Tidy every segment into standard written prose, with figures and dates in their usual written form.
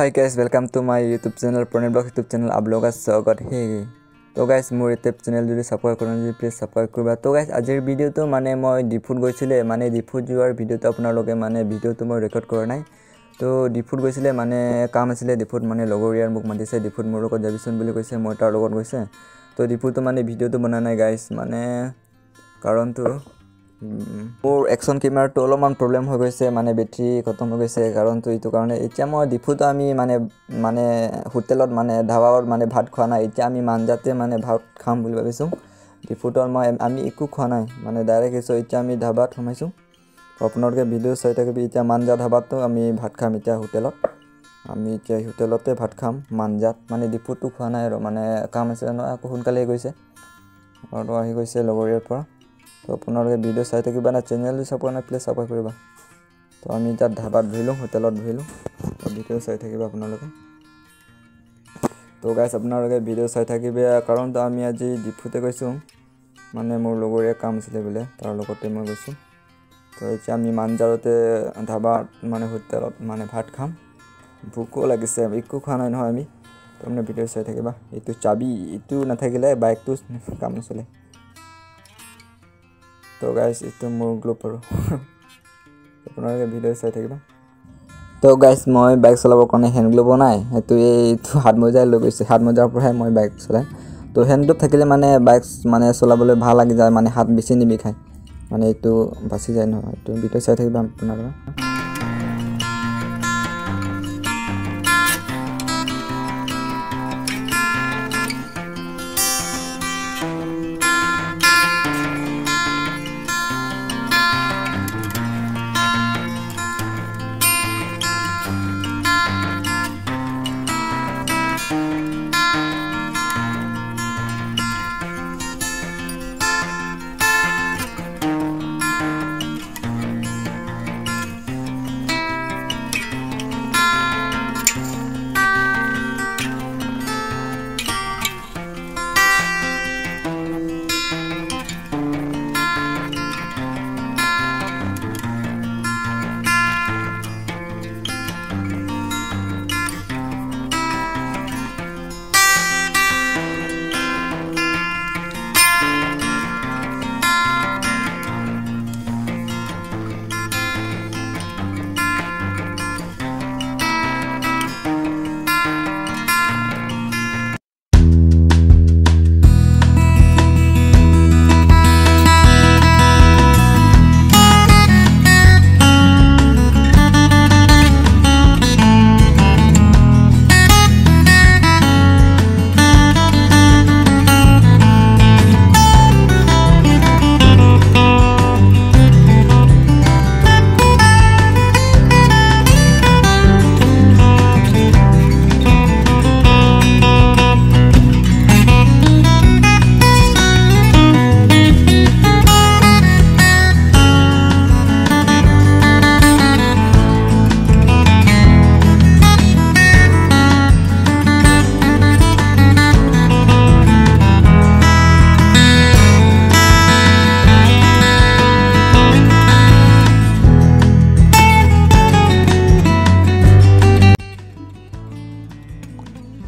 Hi guys, welcome to my YouTube channel, Pranay Blog YouTube channel. आप लोगों का स्वागत है। तो guys मोर YouTube channel যদি সাবস্ক্রাইব কৰা নাই প্লিজ সাবস্ক্ৰাইব কৰিবা। তো guys আজিৰ ভিডিওটো মানে মই ডিফুট গৈছিলে মানে ডিফুট যোৱাৰ ভিডিওটো আপোনালোকে মানে ভিডিওটো মই ৰেকৰ্ড কৰা নাই। তো ডিফুট গৈছিলে মানে কাম আছিল ডিফুট মানে লগৰীয়াৰ মোক মাতিছে ডিফুট মোৰ লগত যাবিচোন বুলি কৈছে মই তাৰ লগত গৈছে। তো ডিফুটটো মানে ভিডিওটো বনা নাই guys মানে কাৰণটো মোৰ একশন কেমেৰাটো অলপমান প্ৰবলেম হৈ গৈছে মানে বেটাৰি খতম হৈ গৈছে কাৰণটো এইটো কাৰণে এতিয়া মই ডিফুট আমি মানে হোটেলত মানে ধাবাত মানে ভাত খোৱা নাই এতিয়া আমি মানজাতে মানে ভাত খাম বুলি ভাবিছো ডিফুটৰ আমি একো খোৱা নাই মানে ডাইৰেক্ট এসো এতিয়া আমি ধাবাত সোমাইছো আপোনালোকে ভিডিও চাই থাকিবি এতিয়া মানজা ধাবাতো আমি ভাত খাম এতিয়া হোটেলত আমি এতিয়া হোটেলতে ভাত খাম মানজাত মানে ডিফুটটো খোৱা নাই আৰু মানে কাম আছে ন আকৌ সোনকালে গৈছে আৰু আহি গৈছে লগৰীয়াৰ পৰা তো আপোনালোকে ভিডিও চাই থাকিবা না চেনেলটো সাবস্ক্ৰাইব না প্লিজ সাবস্ক্ৰাইব কৰিবা তো আমি এটা ধাবাত ধৰিলো হোটেলত ধৰিলো তো ভিডিও চাই থাকিবা আপোনালোকে তো গাইস আপোনালোকে ভিডিও চাই থাকিবে কাৰণ তো আমি আজি ডিফুতে গৈছো মানে মোৰ লগৰীয়া কাম আছিল বলে তাৰ লগতে মই গৈছো তো এতিয়া আমি মানজাৰতে ধাবাত মানে হোটেলত মানে ভাত খাম ভুকো লাগিছে একো খোৱা নাই নহয় আমি তো আপুনি ভিডিও চাই থাকিবা এইটো চাবি ইটো নাথাকিলে বাইকটো কাম নচলে তো গাইস ইটো মোৰ গ্লুপ আৰু আপোনালোকে ভিডিও চাই থাকিবা তো গাইস মই বাইক চলাবৰ কাৰণে হ্যান্ড গ্লুপ নাই এটো এইটো হাত মোজা লৈ গৈছে হাত মোজাৰ পৰাই মই বাইক চলাই তো হ্যান্ড গ্লুপ থাকিলে মানে বাইক মানে চলাবলৈ ভাল লাগি যায় মানে হাত বেছি নিবিখায় মানে এইটো বাচি যায় নহয় তো ভিডিও চাই থাকিবা আপোনালোকে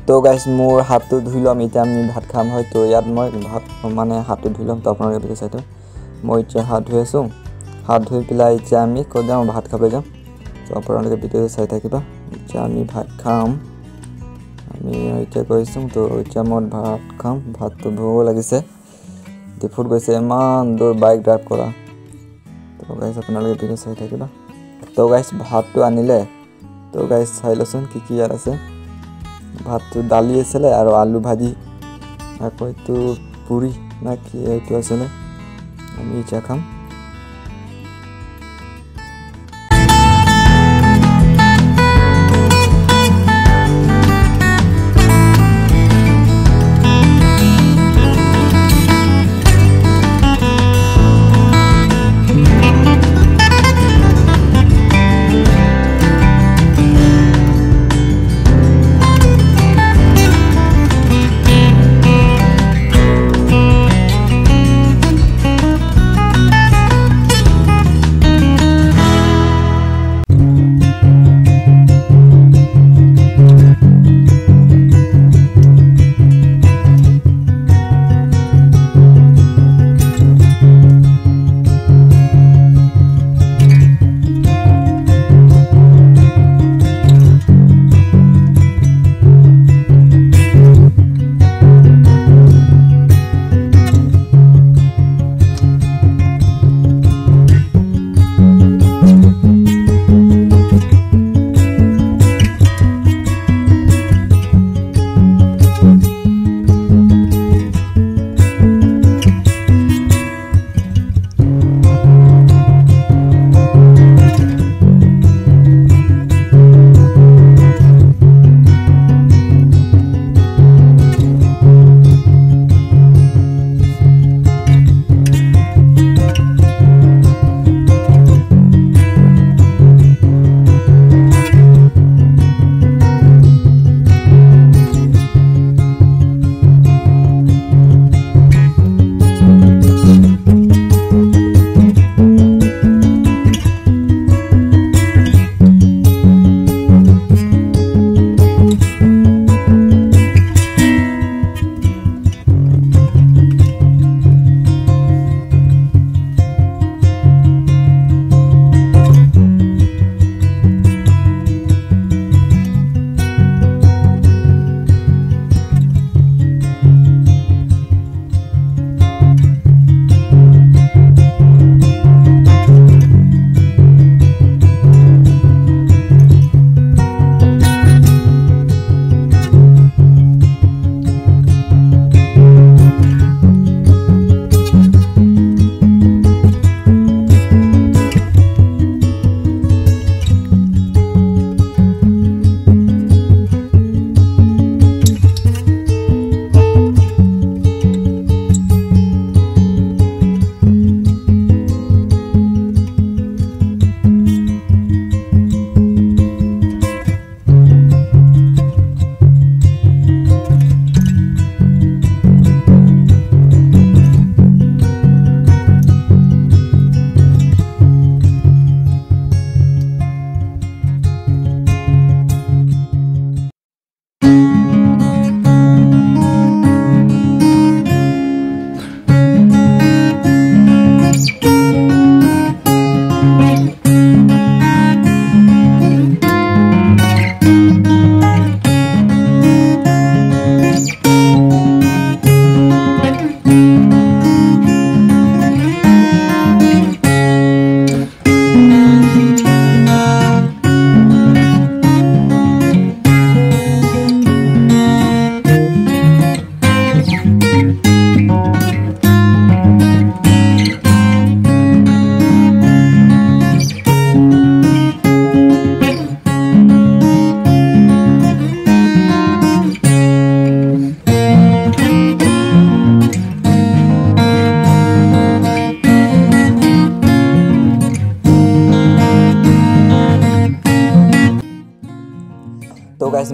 তো গাইস মোর হাতটো ধুইলাম এটা আমি ভাত খাম হয় তো ইয়াত মই ভাত মানে হাতটো ধুইলাম তো আপোনালোকে ভিডিও চাইতো মই এতিয়া হাত ধুই আছো হাত ধুই পেলাই এতিয়া আমি কদাম ভাত খাব যাম তো আপোনালোকে ভিডিও চাই থাকিবা এতিয়া আমি ভাত খাম আমি এতিয়া গৈছো তো এতিয়া মই ভাত খাম ভাতটো ভোক লাগিছে ডিফুট গৈছে ইমান দূৰ বাইক ড্ৰাইভ কৰা তো গাইস আপোনালোকে ভিডিও চাই থাকিবা তো গাইস ভাতটো আনিলে তো গাইস চাই লচোন কি কি ইয়াত আছে ভাতটো দালি আছিল আৰু আলু ভাজি আকৌ এইটো পুৰি না কি এইটো আছিল আমি এতিয়া খাম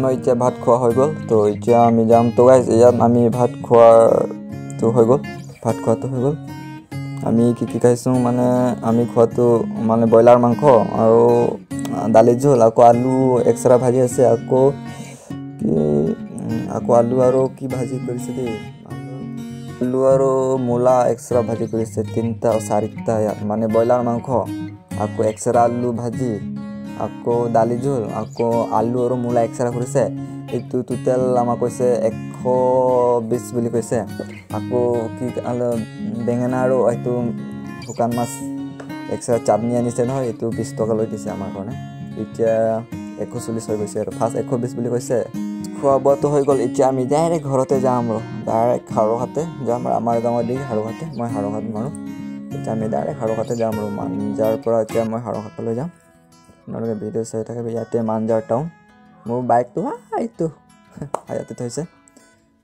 মই এতিয়া ভাত খোৱা হৈ গ'ল তো এতিয়া আমি যাম তো গাইজ ইয়াত আমি ভাত খোৱাটো হৈ গ'ল আমি কি খাইছোঁ মানে আমি খোৱাটো মানে ব্ৰইলাৰ মাংস আৰু দালি ঝোল আকৌ আলু এক্সট্ৰা ভাজি আছে আকৌ আলু আৰু কি ভাজি কৰিছে দেই আলু আৰু মূলা এক্সট্ৰা ভাজি কৰিছে 3টা 4টা মানে ব্ৰইলাৰ মাংস আকৌ এক্সট্ৰা আলু ভাজি আকৌ দালি ঝোল আকৌ আলু আৰু মূলা এক্সট্ৰা কৰিছে এইটো টোটেল আমাক কৈছে 120 বুলি কৈছে আকৌ কি বেঙেনা আৰু এইটো শুকান মাছ এক্সট্ৰা চাটনি আনিছে নহয় এইটো 20 টকা লৈ দিছে আমাৰ কাৰণে এতিয়া 140 হৈ গৈছে আৰু ফাৰ্ষ্ট 120 বুলি কৈছে খোৱা বোৱাটো হৈ গ'ল এতিয়া আমি ডাইৰেক্ট ঘৰতে যাম আৰু ডাইৰেক্ট হাৰঘাটে যাম আমাৰ গাঁৱৰ দি হাৰঘাটে মই হাৰঘাট মাৰোঁ এতিয়া আমি ডাইৰেক্ট হাৰঘাটে যাম আৰু মানজাৰ পৰা এতিয়া মই হাৰঘাটলৈ যাম আপোনালোকে ভিডিঅ' চাই থাকে ইয়াতে মানজাৰ টাউন মোৰ বাইকটো এইটো ইয়াতে থৈছে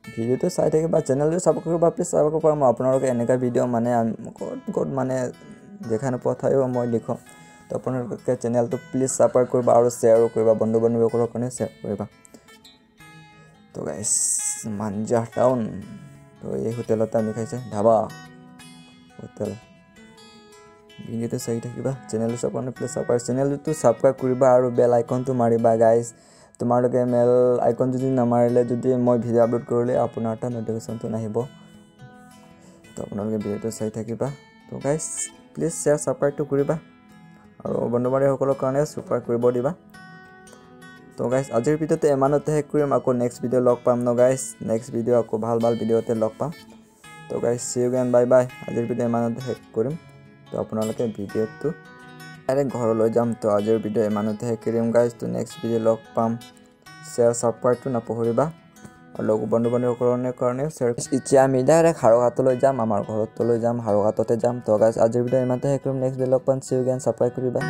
ভিডিঅ'টো চাই থাকে বা চেনেলটো ছাবস্ক্ৰাইব বা প্লিজ ছাবস্ক্ৰাইব কৰা মই আপোনালোকে এনেকুৱা ভিডিঅ' মানে ক'ত মানে দেখা নোপোৱা ঠাইও মই দেখুৱাম তো আপোনালোকে চেনেলটো প্লিজ ছাবস্ক্ৰাইব কৰিবা আৰু শ্বেয়াৰো কৰিবা বন্ধু বান্ধৱীসকলৰ কাৰণে শ্বেয়াৰ কৰিবা তো গাইজ মানজাৰ টাউন তো এই হোটেলতে আমি খাইছে ধাবা হোটেল ভিডিঅ'টো চাই থাকিবা চেনেলটো ছাবস্ক্ৰাইব প্লিজ চেনেলটো ছাবস্ক্ৰাইব কৰিবা আৰু বেল আইকনটো মাৰিবা গাইজ তোমালোকে মেল আইকন যদি নামাৰিলে যদি মই ভিডিঅ' আপলোড কৰিলে আপোনাৰ তাত নটিফিকেশ্যনটো নাহিব তো আপোনালোকে ভিডিঅ'টো চাই থাকিবা তো গাইজ প্লিজ শ্বেয়াৰ ছাবস্ক্ৰাইবটো কৰিবা আৰু বন্ধু বান্ধৱীসকলৰ কাৰণে ছাবস্ক্ৰাইব কৰিব দিবা তো গাইজ আজিৰ ভিডিঅ'টো ইমানতে শেষ কৰিম আকৌ নেক্সট ভিডিঅ' লগ পাম ন গাইজ নেক্সট ভিডিঅ' আকৌ ভাল ভিডিঅ'তে লগ পাম তো গাইজ সি ইউ এগেইন বাই বাই আজিৰ ভিডিঅ' ইমানতে শেষ কৰিম তো আপোনালোকে ভিডিঅ'টো ডাইৰেক্ট ঘৰলৈ যাম তো আজিৰ ভিডিঅ' ইমানতে শেষ কৰিম গাইজ তো নেক্সট ভিডিঅ' লগ পাম শ্বেয়াৰ ছাবস্ক্ৰাইবটো নপাহৰিবা আৰু লগ বন্ধু বান্ধৱীসকলৰ কাৰণে শ্বেয়াৰ এতিয়া আমি ডাইৰেক্ট হাৰঘাটলৈ যাম আমাৰ ঘৰলৈ যাম হাৰঘাটতে যাম তো গাইজ আজিৰ ভিডিঅ' ইমানতে শেষ কৰিম নেক্সট ভিডিঅ' লগ পাম সি ইউ এগেইন ছাবস্ক্ৰাইব কৰিবা